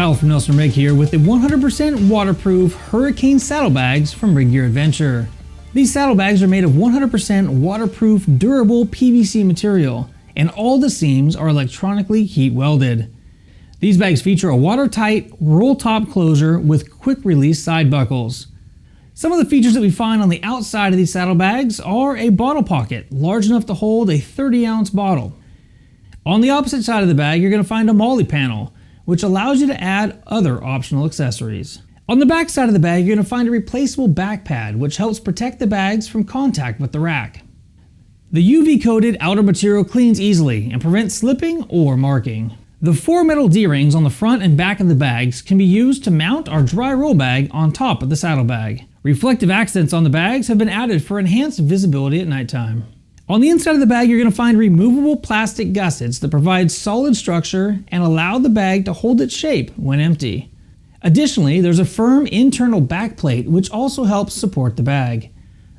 Kyle from Nelson Rigg here with the 100% waterproof Hurricane Saddlebags from Rigg Gear Adventure. These saddlebags are made of 100% waterproof, durable PVC material, and all the seams are electronically heat welded. These bags feature a watertight, roll-top closure with quick-release side buckles. Some of the features that we find on the outside of these saddlebags are a bottle pocket, large enough to hold a 30-ounce bottle. On the opposite side of the bag, you're going to find a MOLLE panel, which allows you to add other optional accessories. On the back side of the bag, you're going to find a replaceable back pad, which helps protect the bags from contact with the rack. The UV-coated outer material cleans easily and prevents slipping or marking. The 4 metal D-rings on the front and back of the bags can be used to mount our dry roll bag on top of the saddlebag. Reflective accents on the bags have been added for enhanced visibility at nighttime. On the inside of the bag, you're going to find removable plastic gussets that provide solid structure and allow the bag to hold its shape when empty. Additionally, there's a firm internal back plate which also helps support the bag.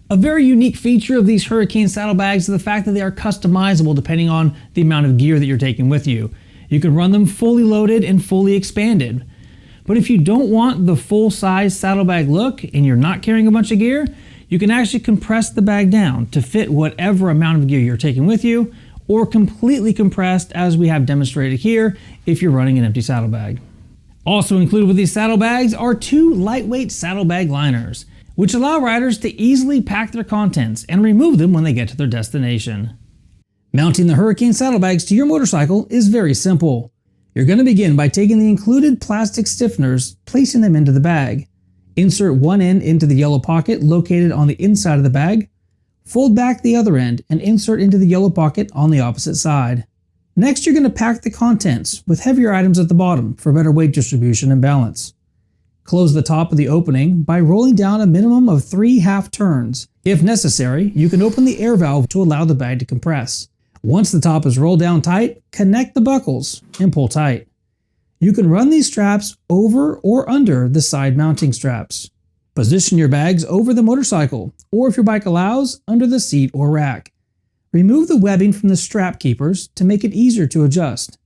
A very unique feature of these Hurricane saddlebags is the fact that they are customizable depending on the amount of gear that you're taking with you. You can run them fully loaded and fully expanded. But if you don't want the full-size saddlebag look and you're not carrying a bunch of gear, you can actually compress the bag down to fit whatever amount of gear you're taking with you, or completely compressed as we have demonstrated here if you're running an empty saddlebag. Also included with these saddlebags are 2 lightweight saddlebag liners, which allow riders to easily pack their contents and remove them when they get to their destination. Mounting the Hurricane saddlebags to your motorcycle is very simple. You're going to begin by taking the included plastic stiffeners, placing them into the bag. Insert one end into the yellow pocket located on the inside of the bag. Fold back the other end and insert into the yellow pocket on the opposite side. Next, you're going to pack the contents with heavier items at the bottom for better weight distribution and balance. Close the top of the opening by rolling down a minimum of 3 half turns. If necessary, you can open the air valve to allow the bag to compress. Once the top is rolled down tight, connect the buckles and pull tight. You can run these straps over or under the side mounting straps. Position your bags over the motorcycle, or if your bike allows, under the seat or rack. Remove the webbing from the strap keepers to make it easier to adjust.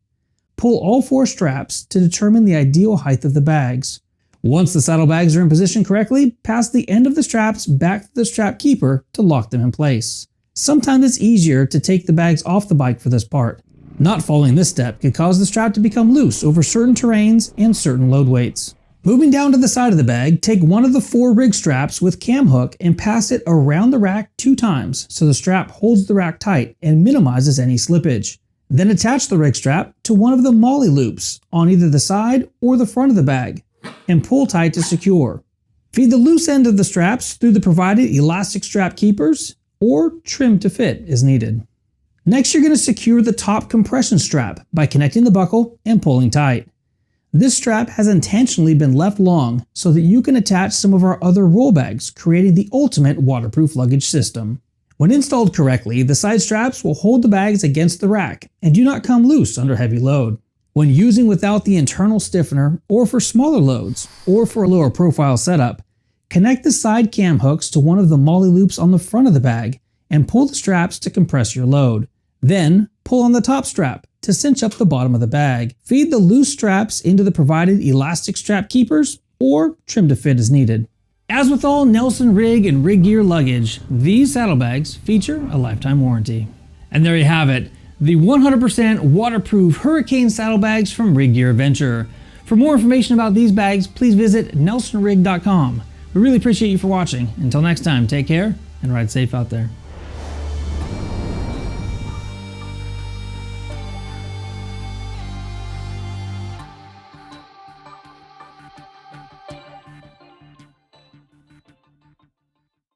Pull all 4 straps to determine the ideal height of the bags. Once the saddlebags are in position correctly, pass the end of the straps back to the strap keeper to lock them in place. Sometimes it's easier to take the bags off the bike for this part. Not following this step could cause the strap to become loose over certain terrains and certain load weights. Moving down to the side of the bag, take one of the 4 Rigg straps with cam hook and pass it around the rack 2 times so the strap holds the rack tight and minimizes any slippage. Then attach the Rigg strap to one of the MOLLE loops on either the side or the front of the bag and pull tight to secure. Feed the loose end of the straps through the provided elastic strap keepers or trim to fit as needed. Next, you're going to secure the top compression strap by connecting the buckle and pulling tight. This strap has intentionally been left long so that you can attach some of our other roll bags, creating the ultimate waterproof luggage system. When installed correctly, the side straps will hold the bags against the rack and do not come loose under heavy load. When using without the internal stiffener, or for smaller loads, or for a lower profile setup, connect the side cam hooks to one of the MOLLE loops on the front of the bag and pull the straps to compress your load. Then, pull on the top strap to cinch up the bottom of the bag. Feed the loose straps into the provided elastic strap keepers or trim to fit as needed. As with all Nelson Rigg and Rigg Gear luggage, these saddlebags feature a lifetime warranty. And there you have it, the 100% waterproof Hurricane saddlebags from Rigg Gear Adventure. For more information about these bags, please visit nelsonrigg.com. We really appreciate you for watching. Until next time, take care and ride safe out there.